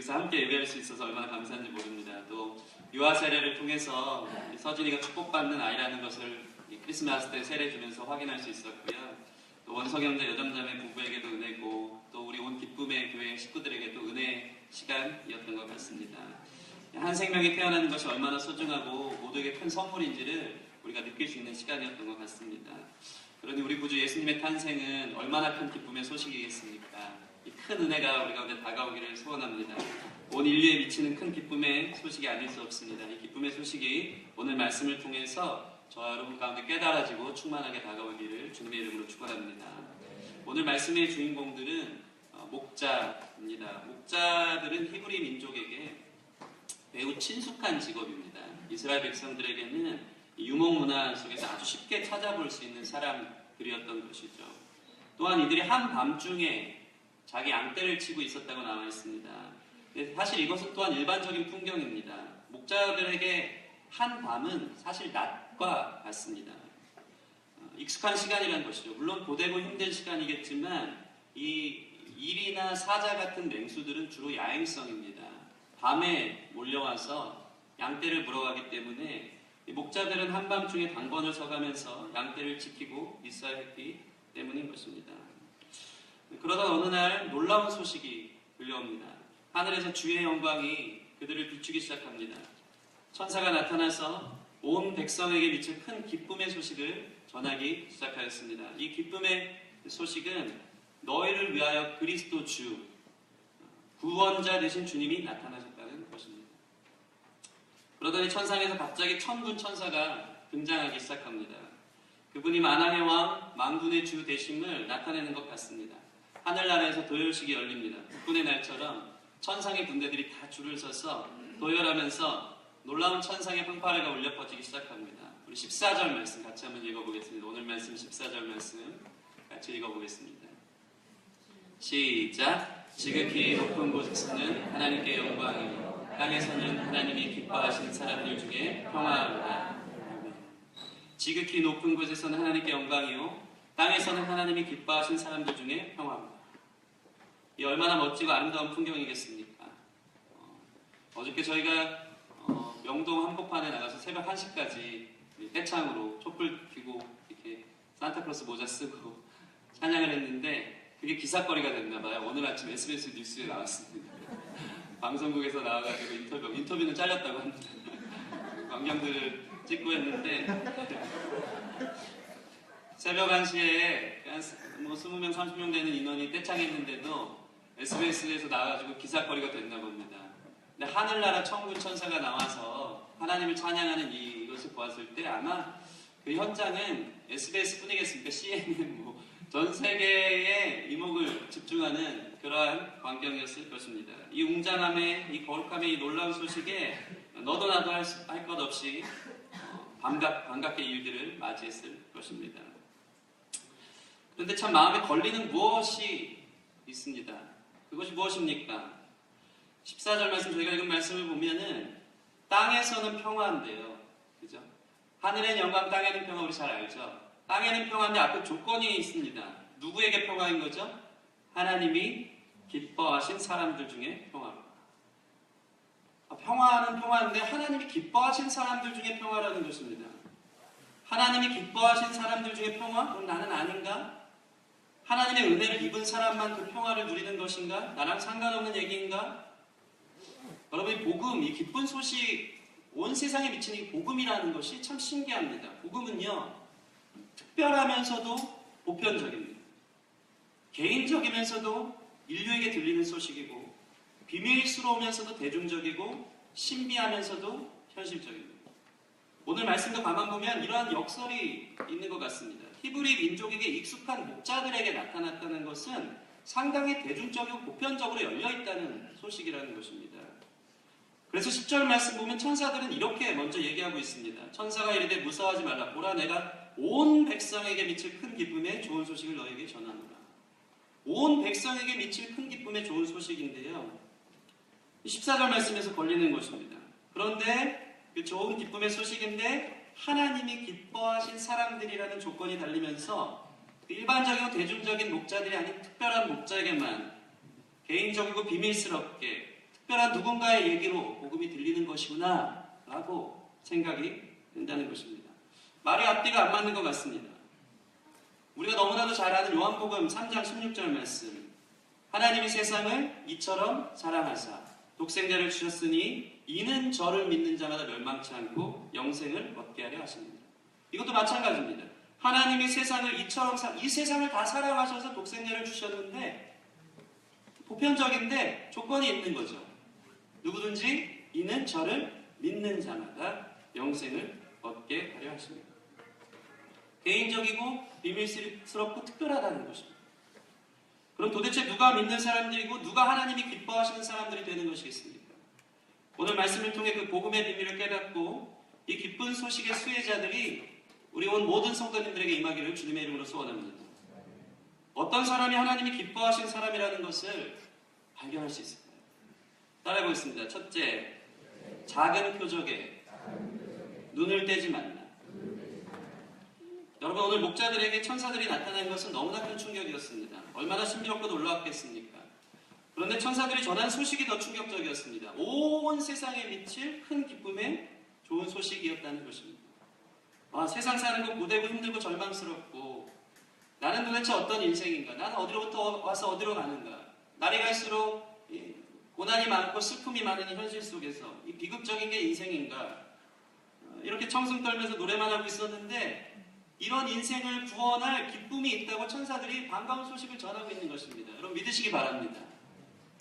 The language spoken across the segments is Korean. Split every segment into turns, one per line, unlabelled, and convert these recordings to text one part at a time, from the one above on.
그래서 함께 예배할 수 있어서 얼마나 감사한지 모릅니다. 또 유아 세례를 통해서 서진이가 축복받는 아이라는 것을 크리스마스 때 세례 주면서 확인할 수 있었고요. 또 원석영자 여정자매 부부에게도 은혜고 또 우리 온 기쁨의 교회 식구들에게도 은혜 시간이었던 것 같습니다. 한 생명이 태어나는 것이 얼마나 소중하고 모두에게 큰 선물인지를 우리가 느낄 수 있는 시간이었던 것 같습니다. 그러니 우리 구주 예수님의 탄생은 얼마나 큰 기쁨의 소식이겠습니까? 이 큰 은혜가 우리 가운데 다가오기를 소원합니다. 온 인류에 미치는 큰 기쁨의 소식이 아닐 수 없습니다. 이 기쁨의 소식이 오늘 말씀을 통해서 저와 여러분 가운데 깨달아지고 충만하게 다가오기를 주님의 이름으로 축원합니다. 오늘 말씀의 주인공들은 목자입니다. 목자들은 히브리 민족에게 매우 친숙한 직업입니다. 이스라엘 백성들에게는 유목 문화 속에서 아주 쉽게 찾아볼 수 있는 사람들이었던 것이죠. 또한 이들이 한밤중에 자기 양떼를 치고 있었다고 나와 있습니다. 사실 이것은 또한 일반적인 풍경입니다. 목자들에게 한밤은 사실 낮과 같습니다. 익숙한 시간이라는 것이죠. 물론 고되고 힘든 시간이겠지만 이 일이나 사자 같은 맹수들은 주로 야행성입니다. 밤에 몰려와서 양떼를 물어가기 때문에 목자들은 한밤중에 당번을 서가면서 양떼를 지키고 있어야 했기 때문인 것입니다. 그러다 어느 날 놀라운 소식이 들려옵니다. 하늘에서 주의 영광이 그들을 비추기 시작합니다. 천사가 나타나서 온 백성에게 미칠 큰 기쁨의 소식을 전하기 시작하였습니다. 이 기쁨의 소식은 너희를 위하여 그리스도 주, 구원자 되신 주님이 나타나셨다는 것입니다. 그러더니 천상에서 갑자기 천군 천사가 등장하기 시작합니다. 그분이 만왕의 왕, 만군의 주 되심을 나타내는 것 같습니다. 하늘나라에서 도열식이 열립니다. 국군의 날처럼 천상의 군대들이 다 줄을 서서 도열하면서 놀라운 천상의 fanfare가 울려 퍼지기 시작합니다. 우리 14절 말씀 같이 한번 읽어보겠습니다. 오늘 말씀 14절 말씀 같이 읽어보겠습니다. 시작! 지극히 높은 곳에서는 하나님께 영광이요 땅에서는 하나님이 기뻐하신 사람들 중에 평화하로다. 지극히 높은 곳에서는 하나님께 영광이요 땅에서는 하나님이 기뻐하신 사람들 중에 평화입니다. 이 얼마나 멋지고 아름다운 풍경이겠습니까? 어저께 저희가 명동 한복판에 나가서 새벽 1시까지 떼창으로 촛불 켜고 이렇게 산타클로스 모자 쓰고 찬양을 했는데 그게 기사거리가 됐나봐요. 오늘 아침 SBS 뉴스에 나왔습니다. 방송국에서 나와가지고 인터뷰는 잘렸다고 합니다. 광경들을 찍고 했는데 새벽 1시에 뭐 20명, 30명 되는 인원이 떼창했는데도 SBS에서 나와가지고 기사거리가 됐나 봅니다. 근데 하늘나라 천군 천사가 나와서 하나님을 찬양하는 이것을 보았을 때 아마 그 현장은 SBS 뿐이겠습니까? CNN 전 세계의 이목을 집중하는 그러한 광경이었을 것입니다. 이 웅장함에, 이 거룩함의 이 놀라운 소식에 너도 나도 할 것 없이 반갑게 일들을 맞이했을 것입니다. 그런데 참 마음에 걸리는 무엇이 있습니다. 그것이 무엇입니까? 14절 말씀 저희가 읽은 말씀을 보면은 땅에서는 평화인데요. 그죠? 하늘엔 영광, 땅에는 평화 우리 잘 알죠? 땅에는 평화인데 앞에 조건이 있습니다. 누구에게 평화인 거죠? 하나님이 기뻐하신 사람들 중에 평화입니다. 평화는 평화인데 하나님이 기뻐하신 사람들 중에 평화라는 것입니다. 하나님이 기뻐하신 사람들 중에 평화? 그럼 나는 아닌가? 하나님의 은혜를 입은 사람만 그 평화를 누리는 것인가? 나랑 상관없는 얘기인가? 여러분, 이 복음, 이 기쁜 소식, 온 세상에 미치는 이 복음이라는 것이 참 신기합니다. 복음은요, 특별하면서도 보편적입니다. 개인적이면서도 인류에게 들리는 소식이고, 비밀스러우면서도 대중적이고, 신비하면서도 현실적입니다. 오늘 말씀도 가만 보면 이러한 역설이 있는 것 같습니다. 히브리 민족에게 익숙한 목자들에게 나타났다는 것은 상당히 대중적이고 보편적으로 열려있다는 소식이라는 것입니다. 그래서 10절 말씀 보면 천사들은 이렇게 먼저 얘기하고 있습니다. 천사가 이르되 무서워하지 말라. 보라, 내가 온 백성에게 미칠 큰 기쁨의 좋은 소식을 너에게 전하노라. 온 백성에게 미칠 큰 기쁨의 좋은 소식인데요. 14절 말씀에서 걸리는 것입니다. 그런데 그 좋은 기쁨의 소식인데 하나님이 기뻐하신 사람들이라는 조건이 달리면서 일반적이고 대중적인 목자들이 아닌 특별한 목자에게만 개인적이고 비밀스럽게 특별한 누군가의 얘기로 복음이 들리는 것이구나 라고 생각이 된다는 것입니다. 말이 앞뒤가 안 맞는 것 같습니다. 우리가 너무나도 잘 아는 요한복음 3장 16절 말씀, 하나님이 세상을 이처럼 사랑하사 독생자를 주셨으니 이는 저를 믿는 자마다 멸망치 않고 영생을 얻게 하려 하십니다. 이것도 마찬가지입니다. 하나님이 세상을 이처럼 이 세상을 다 사랑하셔서 독생자를 주셨는데 보편적인데 조건이 있는 거죠. 누구든지 이는 저를 믿는 자마다 영생을 얻게 하려 하십니다. 개인적이고 비밀스럽고 특별하다는 것입니다. 그럼 도대체 누가 믿는 사람들이고 누가 하나님이 기뻐하시는 사람들이 되는 것이겠습니까? 오늘 말씀을 통해 그 복음의 비밀을 깨닫고 이 기쁜 소식의 수혜자들이 우리 온 모든 성도님들에게 임하기를 주님의 이름으로 소원합니다. 어떤 사람이 하나님이 기뻐하신 사람이라는 것을 발견할 수 있을까요? 따라해 보겠습니다. 첫째, 작은 표적에 눈을 떼지 말라. 여러분, 오늘 목자들에게 천사들이 나타난 것은 너무나 큰 충격이었습니다. 얼마나 신비롭고 놀라웠겠습니까? 그런데 천사들이 전한 소식이 더 충격적이었습니다. 온 세상에 미칠 큰 기쁨의 좋은 소식이었다는 것입니다. 세상 사는 거 고되고 힘들고 절망스럽고 나는 도대체 어떤 인생인가? 나는 어디로부터 와서 어디로 가는가? 날이 갈수록 고난이 많고 슬픔이 많은 이 현실 속에서 이 비극적인 게 인생인가? 이렇게 청승 떨면서 노래만 하고 있었는데 이런 인생을 구원할 기쁨이 있다고 천사들이 반가운 소식을 전하고 있는 것입니다. 여러분 믿으시기 바랍니다.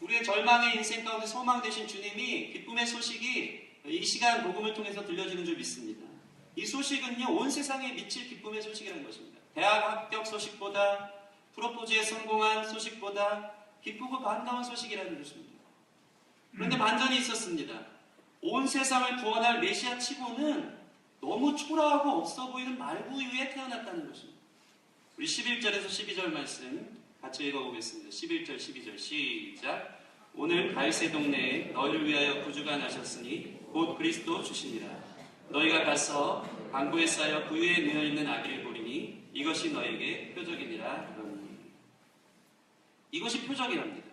우리의 절망의 인생 가운데 소망 되신 주님이 기쁨의 소식이 이 시간 복음을 통해서 들려지는 줄 믿습니다. 이 소식은요, 온 세상에 미칠 기쁨의 소식이라는 것입니다. 대학 합격 소식보다, 프로포즈에 성공한 소식보다 기쁘고 반가운 소식이라는 것입니다. 그런데 반전이 있었습니다. 온 세상을 구원할 메시아 치고는 너무 초라하고 없어 보이는 말구 위에 태어났다는 것입니다. 우리 11절에서 12절 말씀 같이 읽어보겠습니다. 11절, 12절 시작. 오늘 다윗의 동네에 너희를 위하여 구주가 나셨으니 곧 그리스도 주시니라. 너희가 가서 방구에 쌓여 그 위에 누워있는 아기를 보리니 이것이 너에게 표적이니라. 이것이 표적이랍니다.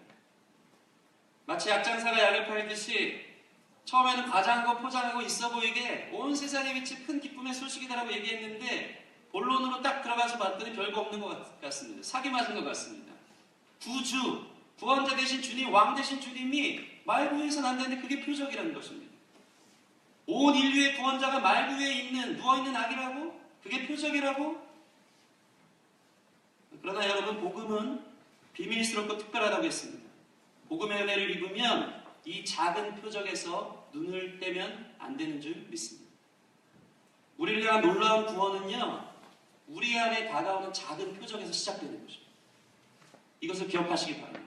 마치 약장사가 약을 팔듯이 처음에는 과장하고 포장하고 있어 보이게 온 세상에 미칠 큰 기쁨의 소식이다라고 얘기했는데 본론으로 딱 들어가서 봤더니 별거 없는 것 같습니다. 사기 맞은 것 같습니다. 구주, 구원자 되신 주님, 왕 되신 주님이 말구 위에서 난다는데 그게 표적이라는 것입니다. 온 인류의 구원자가 말구 위에 있는, 누워있는 아기라고? 그게 표적이라고? 그러나 여러분, 복음은 비밀스럽고 특별하다고 했습니다. 복음의 은혜를 입으면 이 작은 표적에서 눈을 떼면 안 되는 줄 믿습니다. 우리를 향한 놀라운 구원은요, 우리 안에 다가오는 작은 표적에서 시작되는 것입니다. 이것을 기억하시기 바랍니다.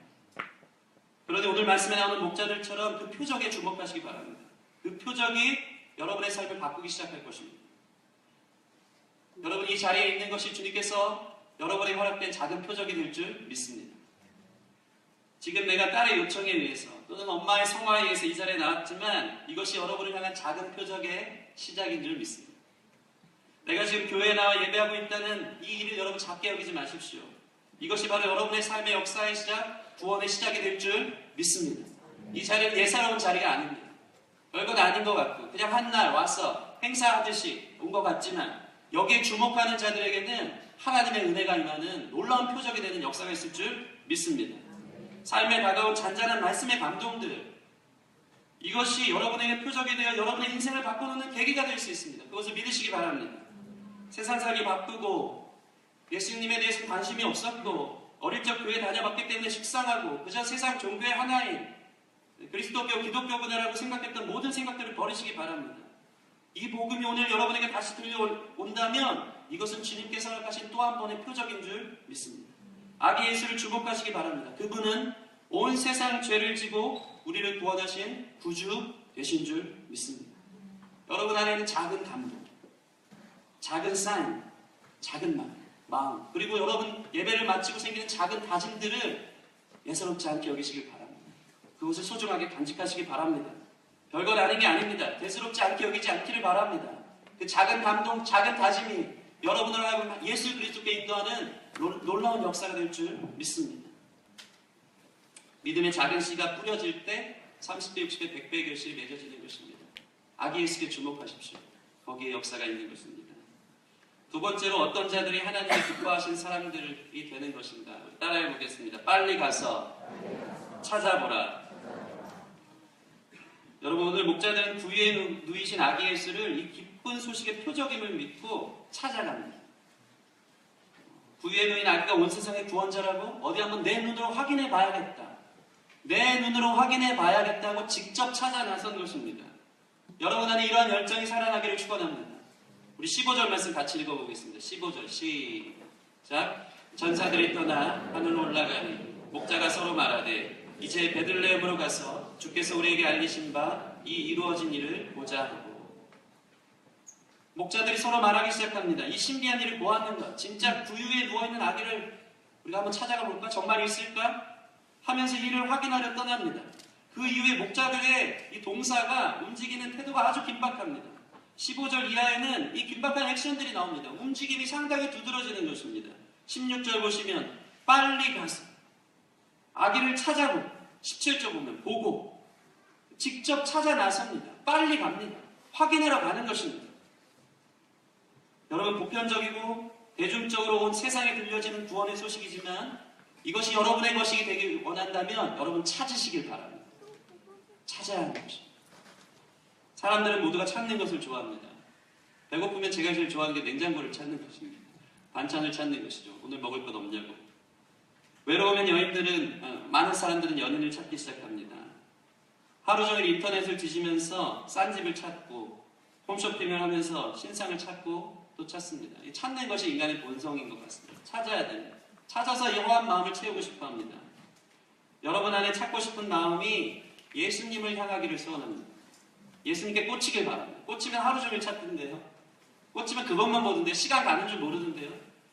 그런데 오늘 말씀에 나오는 목자들처럼 그 표적에 주목하시기 바랍니다. 그 표적이 여러분의 삶을 바꾸기 시작할 것입니다. 여러분 이 자리에 있는 것이 주님께서 여러분에게 허락된 작은 표적이 될 줄 믿습니다. 지금 내가 딸의 요청에 의해서 또는 엄마의 성화에 의해서 이 자리에 나왔지만 이것이 여러분을 향한 작은 표적의 시작인 줄 믿습니다. 내가 지금 교회에 나와 예배하고 있다는 이 일을 여러분 작게 여기지 마십시오. 이것이 바로 여러분의 삶의 역사의 시작, 구원의 시작이 될 줄 믿습니다. 이 자리는 예사로운 자리가 아닙니다. 별것 아닌 것 같고 그냥 한 날 와서 행사하듯이 온 것 같지만 여기에 주목하는 자들에게는 하나님의 은혜가 임하는 놀라운 표적이 되는 역사가 있을 줄 믿습니다. 삶에 다가온 잔잔한 말씀의 감동들, 이것이 여러분에게 표적이 되어 여러분의 인생을 바꿔놓는 계기가 될 수 있습니다. 그것을 믿으시기 바랍니다. 세상 살기 바쁘고 예수님에 대해서 관심이 없었고 어릴 적 교회 다녀봤기 때문에 식상하고 그저 세상 종교의 하나인 그리스도교, 기독교구나라고 생각했던 모든 생각들을 버리시기 바랍니다. 이 복음이 오늘 여러분에게 다시 들려온다면 이것은 주님께서 허락하신 또 한 번의 표적인 줄 믿습니다. 아기 예수를 주목하시기 바랍니다. 그분은 온 세상 죄를 지고 우리를 구원하신 구주 되신 줄 믿습니다. 여러분 안에는 작은 감동, 작은 사인, 작은 마음, 그리고 여러분 예배를 마치고 생기는 작은 다짐들을 예사롭지 않게 여기시길 바랍니다. 그것을 소중하게 간직하시기 바랍니다. 별것 아닌 게 아닙니다. 대수롭지 않게 여기지 않기를 바랍니다. 그 작은 감동, 작은 다짐이 여러분을 하여금 예수 그리스도께 인도하는 놀라운 역사가 될 줄 믿습니다. 믿음의 작은 씨가 뿌려질 때 30배, 60배, 100배의 결실이 맺어지는 것입니다. 아기 예수께 주목하십시오. 거기에 역사가 있는 것입니다. 두 번째로 어떤 자들이 하나님의 기뻐하신 사람들이 되는 것인가? 따라해 보겠습니다. 빨리 가서 찾아보라. 여러분, 오늘 목자들은 구유에 누이신 아기 예수를 이 기쁜 소식의 표적임을 믿고 찾아갑니다. 구유에 누인 아기가 온 세상의 구원자라고? 어디 한번 내 눈으로 확인해 봐야겠다. 내 눈으로 확인해 봐야겠다고 직접 찾아 나선 것입니다. 여러분 안에 이러한 열정이 살아나기를 축원합니다. 우리 15절 말씀 같이 읽어보겠습니다. 15절 시작. 전사들이 떠나 하늘 올라가니 목자가 서로 말하되 이제 베들레헴으로 가서 주께서 우리에게 알리신 바 이 이루어진 일을 보자 하고, 목자들이 서로 말하기 시작합니다. 이 신비한 일을 보았는가? 진짜 구유에 누워있는 아기를 우리가 한번 찾아가 볼까? 정말 있을까? 하면서 이를 확인하려 떠납니다. 그 이후에 목자들의 이 동사가 움직이는 태도가 아주 긴박합니다. 15절 이하에는 이 긴박한 액션들이 나옵니다. 움직임이 상당히 두드러지는 것입니다. 16절 보시면 빨리 가서 아기를 찾아보고, 17절 보면 보고, 직접 찾아 나섭니다. 빨리 갑니다. 확인하러 가는 것입니다. 여러분, 보편적이고 대중적으로 온 세상에 들려지는 구원의 소식이지만 이것이 여러분의 것이 되길 원한다면 여러분 찾으시길 바랍니다. 찾아야 하는 것입니다. 사람들은 모두가 찾는 것을 좋아합니다. 배고프면 제가 제일 좋아하는 게 냉장고를 찾는 것입니다. 반찬을 찾는 것이죠. 오늘 먹을 것 없냐고. 외로우면 많은 사람들은 연인을 찾기 시작합니다. 하루 종일 인터넷을 뒤지면서 싼 집을 찾고 홈쇼핑을 하면서 신상을 찾고 또 찾습니다. 찾는 것이 인간의 본성인 것 같습니다. 찾아야 됩니다. 찾아서 이 허한 마음을 채우고 싶어 합니다. 여러분 안에 찾고 싶은 마음이 예수님을 향하기를 소원합니다. 예수님께 꽂히길 바랍니다. 꽂히면 하루 종일 찾던데요. 꽂히면 그것만 보던데요. 시간 가는 줄 모르던데요.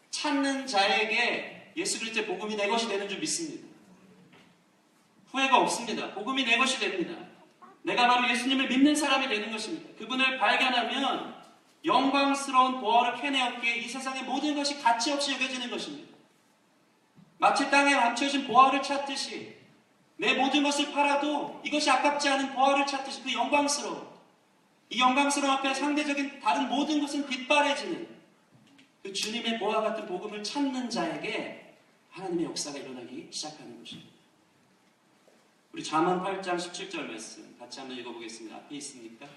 찾는 자에게 예수 그리스도의 복음이 내 것이 되는 줄 믿습니다. 후회가 없습니다. 복음이 내 것이 됩니다. 내가 바로 예수님을 믿는 사람이 되는 것입니다. 그분을 발견하면 영광스러운 보화를 캐내었기에 이 세상의 모든 것이 가치없이 여겨지는 것입니다. 마치 땅에 감춰진 보화를 찾듯이 내 모든 것을 팔아도 이것이 아깝지 않은 보화를 찾듯이 그 이 영광스러움 앞에 상대적인 다른 모든 것은 빛바래지는 그 주님의 보화 같은 복음을 찾는 자에게 하나님의 역사가 일어나기 시작하는 것입니다. 우리 잠언 8장 17절 말씀 같이 한번 읽어보겠습니다. 앞에 있습니까?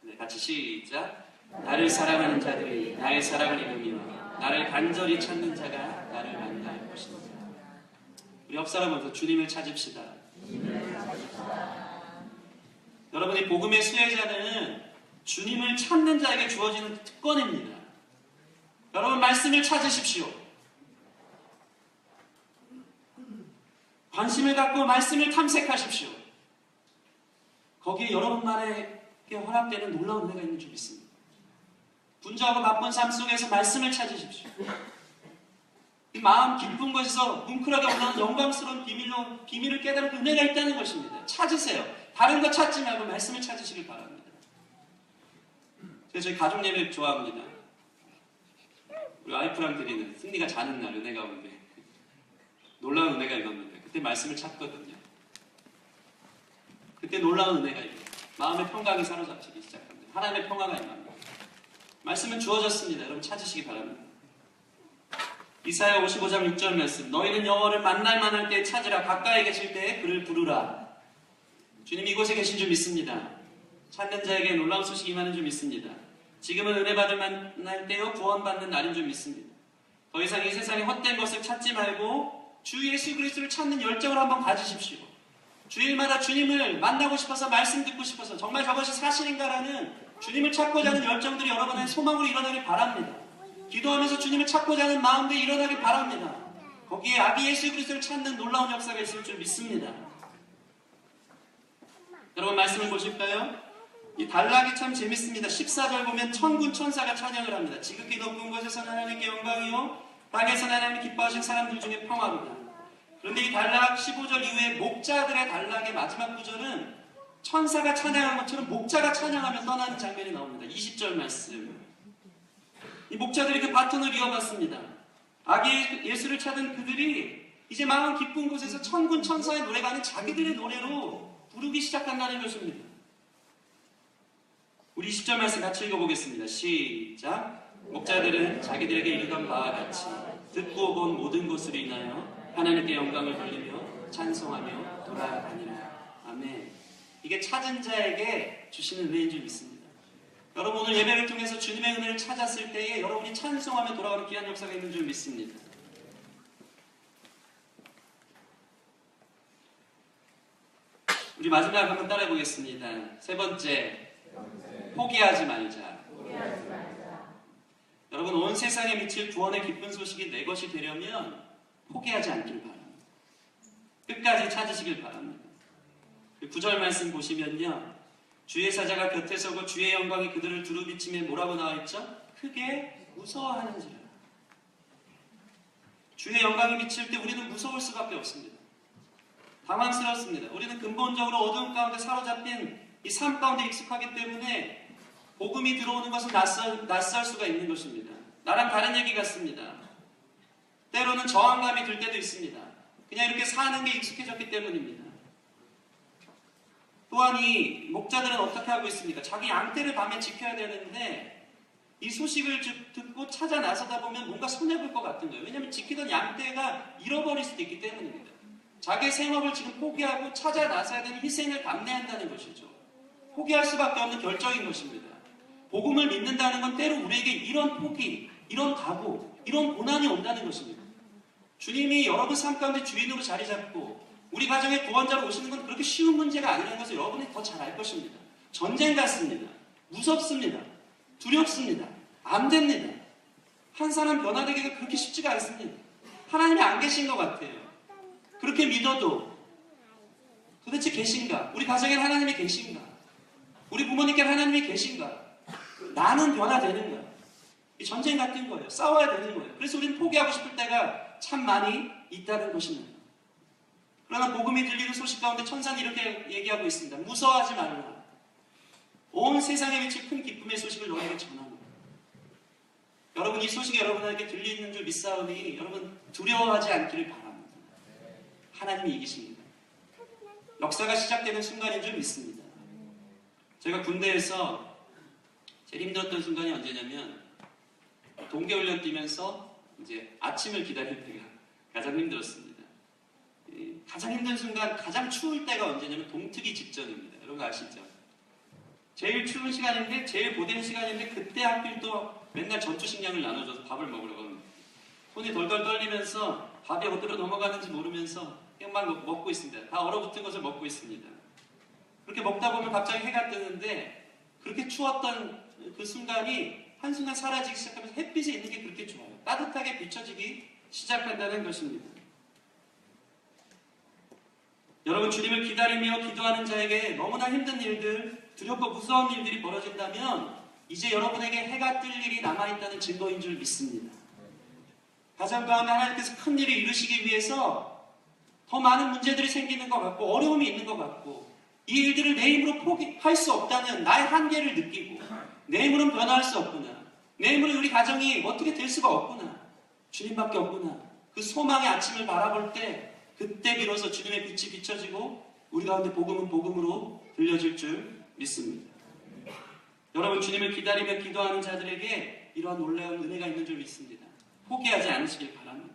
네, 같이 시작. 나를 사랑하는 자들이 나의 사랑을 이루며 나를 간절히 찾는 자가 나를 만날 것입니다. 우리 옆 사람부터 주님을 찾읍시다. 여러분이 복음의 수혜자는 주님을 찾는 자에게 주어지는 특권입니다. 여러분 말씀을 찾으십시오. 관심을 갖고 말씀을 탐색하십시오. 거기에 여러분만에게 허락되는 놀라운 은혜가 있는 줄 믿습니다. 분주하고 바쁜 삶 속에서 말씀을 찾으십시오. 이 마음 깊은 곳에서 뭉클하게 올라오는 영광스러운 비밀을 깨달은 은혜가 있다는 것입니다. 찾으세요. 다른 거 찾지 말고 말씀을 찾으시길 바랍니다. 제가 저희 가족 예배 좋아합니다. 우리 와이프랑 드리는 승리가 자는 날 은혜 가운데 놀라운 은혜가 임합니다. 그때 말씀을 찾거든요. 그때 놀라운 은혜가 임합니다. 마음의 평강이 사로잡히기 시작합니다. 하나님의 평화가 임합니다. 말씀은 주어졌습니다. 여러분 찾으시기 바랍니다. 이사야 55장 6절 말씀. 너희는 여호와를 만날 만할 때 찾으라. 가까이 계실 때에 그를 부르라. 주님 이곳에 계신 줄 믿습니다. 찾는 자에게 놀라운 소식이 임하는 줄 믿습니다. 지금은 은혜 받을 만날 때요 구원받는 날인 줄 믿습니다. 더 이상 이 세상의 헛된 것을 찾지 말고 주 예수 그리스도를 찾는 열정을 한번 가지십시오. 주일마다 주님을 만나고 싶어서 말씀 듣고 싶어서 정말 저것이 사실인가라는 주님을 찾고자 하는 열정들이 여러분의 소망으로 일어나길 바랍니다. 기도하면서 주님을 찾고자 하는 마음들이 일어나길 바랍니다. 거기에 아기 예수 그리스도를 찾는 놀라운 역사가 있을 줄 믿습니다. 여러분 말씀을 보실까요? 이 단락이 참 재밌습니다. 14절 보면 천군 천사가 찬양을 합니다. 지극히 높은 곳에서는 하나님께 영광이요 땅에서는 하나님이 기뻐하신 사람들 중에 평화로다. 그런데 이 단락 15절 이후에 목자들의 단락의 마지막 구절은 천사가 찬양한 것처럼 목자가 찬양하며 떠나는 장면이 나옵니다. 20절 말씀. 이 목자들이 그 바톤을 이어받습니다. 아기 예수를 찾은 그들이 이제 마음 기쁜 곳에서 천군 천사의 노래가 아닌 자기들의 노래로 부르기 시작한다는 것입니다. 우리 10절 말씀 같이 읽어보겠습니다. 시작. 목자들은 자기들에게 이르던 바와 같이 듣고 본 모든 것을 인하여 하나님께 영광을 돌리며 찬송하며 돌아다니라. 아멘. 이게 찾은 자에게 주시는 은혜인 줄 믿습니다. 여러분 오늘 예배를 통해서 주님의 은혜를 찾았을 때에 여러분이 찬송하며 돌아가는 귀한 역사가 있는 줄 믿습니다. 우리 마지막 한번 따라해 보겠습니다. 세 번째, 포기하지 말자. 여러분 온 세상에 미칠 구원의 기쁜 소식이 내 것이 되려면 포기하지 않기를 바랍니다. 끝까지 찾으시길 바랍니다. 9절 말씀 보시면요, 주의 사자가 곁에 서고 주의 영광이 그들을 두루비치며 뭐라고 나와있죠? 크게 무서워하는지라. 주의 영광이 비칠 때 우리는 무서울 수밖에 없습니다. 당황스럽습니다. 우리는 근본적으로 어두운 가운데 사로잡힌 이 삶 가운데 익숙하기 때문에 복음이 들어오는 것은 낯설 수가 있는 것입니다. 나랑 다른 얘기 같습니다. 때로는 저항감이 들 때도 있습니다. 그냥 이렇게 사는 게 익숙해졌기 때문입니다. 또한 이 목자들은 어떻게 하고 있습니까? 자기 양떼를 밤에 지켜야 되는데 이 소식을 듣고 찾아 나서다 보면 뭔가 손해볼 것 같은 거예요. 왜냐하면 지키던 양떼가 잃어버릴 수도 있기 때문입니다. 자기의 생업을 지금 포기하고 찾아 나서야 되는 희생을 감내한다는 것이죠. 포기할 수밖에 없는 결정인 것입니다. 복음을 믿는다는 건 때로 우리에게 이런 포기, 이런 각오, 이런 고난이 온다는 것입니다. 주님이 여러분 삶 가운데 주인으로 자리 잡고 우리 가정의 구원자로 오시는 건 그렇게 쉬운 문제가 아니라는 것을 여러분이 더 잘 알 것입니다. 전쟁 같습니다. 무섭습니다. 두렵습니다. 안 됩니다. 한 사람 변화되기가 그렇게 쉽지가 않습니다. 하나님이 안 계신 것 같아요. 그렇게 믿어도 도대체 계신가? 우리 가정에 하나님이 계신가? 우리 부모님께 하나님이 계신가? 나는 변화되는가? 이 전쟁 같은 거예요. 싸워야 되는 거예요. 그래서 우리는 포기하고 싶을 때가 참 많이 있다는 것입니다. 그러나 복음이 들리는 소식 가운데 천사는 이렇게 얘기하고 있습니다. 무서워하지 말라. 온 세상에 미칠 큰 기쁨의 소식을 너에게 전합니다. 여러분 이 소식이 여러분에게 들리는 줄 믿사오니 여러분 두려워하지 않기를 바랍니다. 하나님이 이기십니다. 역사가 시작되는 순간인 줄 믿습니다. 제가 군대에서 제일 힘들었던 순간이 언제냐면 동계훈련 뛰면서 이제 아침을 기다릴 때가 가장 힘들었습니다. 가장 힘든 순간, 가장 추울 때가 언제냐면 동트기 직전입니다. 여러분 아시죠? 제일 추운 시간인데, 제일 고된 시간인데 그때 하필 또 맨날 전투식량을 나눠줘서 밥을 먹으려고 합니다. 손이 덜덜 떨리면서 밥이 어디로 넘어가는지 모르면서 그냥 막 먹고 있습니다. 다 얼어붙은 것을 먹고 있습니다. 그렇게 먹다 보면 갑자기 해가 뜨는데 그렇게 추웠던 그 순간이 한순간 사라지기 시작하면서 햇빛에 있는 게 그렇게 좋아요. 따뜻하게 비춰지기 시작한다는 것입니다. 여러분 주님을 기다리며 기도하는 자에게 너무나 힘든 일들, 두렵고 무서운 일들이 벌어진다면 이제 여러분에게 해가 뜰 일이 남아있다는 증거인 줄 믿습니다. 가정 가운데 하나님께서 큰 일을 이루시기 위해서 더 많은 문제들이 생기는 것 같고 어려움이 있는 것 같고 이 일들을 내 힘으로 포기할 수 없다는 나의 한계를 느끼고 내 힘으로는 변화할 수 없구나. 내 힘으로 우리 가정이 어떻게 될 수가 없구나. 주님밖에 없구나. 그 소망의 아침을 바라볼 때 그때 비로소 주님의 빛이 비춰지고 우리 가운데 복음은 복음으로 들려질 줄 믿습니다. 여러분 주님을 기다리며 기도하는 자들에게 이러한 놀라운 은혜가 있는 줄 믿습니다. 포기하지 않으시길 바랍니다.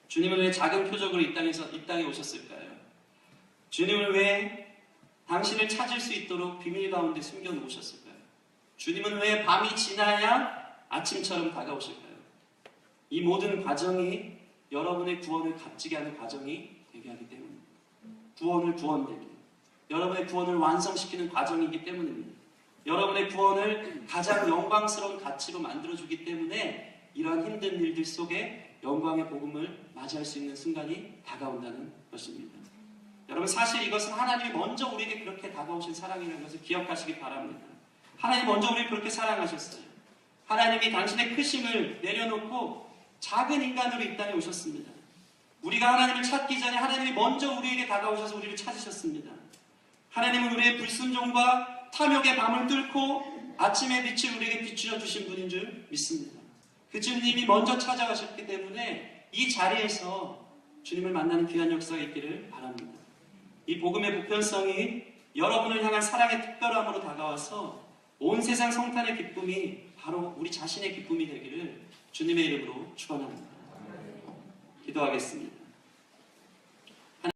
주님은 왜 작은 표적으로 이 땅에 오셨을까요? 주님을 왜 당신을 찾을 수 있도록 비밀 가운데 숨겨놓으셨을까요? 주님은 왜 밤이 지나야 아침처럼 다가오실까요? 이 모든 과정이 여러분의 구원을 값지게 하는 과정이 되게 하기 때문입니다. 구원되게. 여러분의 구원을 완성시키는 과정이기 때문입니다. 여러분의 구원을 가장 영광스러운 가치로 만들어주기 때문에 이러한 힘든 일들 속에 영광의 복음을 맞이할 수 있는 순간이 다가온다는 것입니다. 여러분 사실 이것은 하나님이 먼저 우리에게 그렇게 다가오신 사랑이라는 것을 기억하시기 바랍니다. 하나님이 먼저 우리를 그렇게 사랑하셨어요. 하나님이 당신의 크심을 내려놓고 작은 인간으로 이 땅에 오셨습니다. 우리가 하나님을 찾기 전에 하나님이 먼저 우리에게 다가오셔서 우리를 찾으셨습니다. 하나님은 우리의 불순종과 탐욕의 밤을 뚫고 아침의 빛을 우리에게 비추어 주신 분인 줄 믿습니다. 그 주님이 먼저 찾아가셨기 때문에 이 자리에서 주님을 만나는 귀한 역사가 있기를 바랍니다. 이 복음의 보편성이 여러분을 향한 사랑의 특별함으로 다가와서 온 세상 성탄의 기쁨이 바로 우리 자신의 기쁨이 되기를 주님의 이름으로 축원합니다. 기도하겠습니다.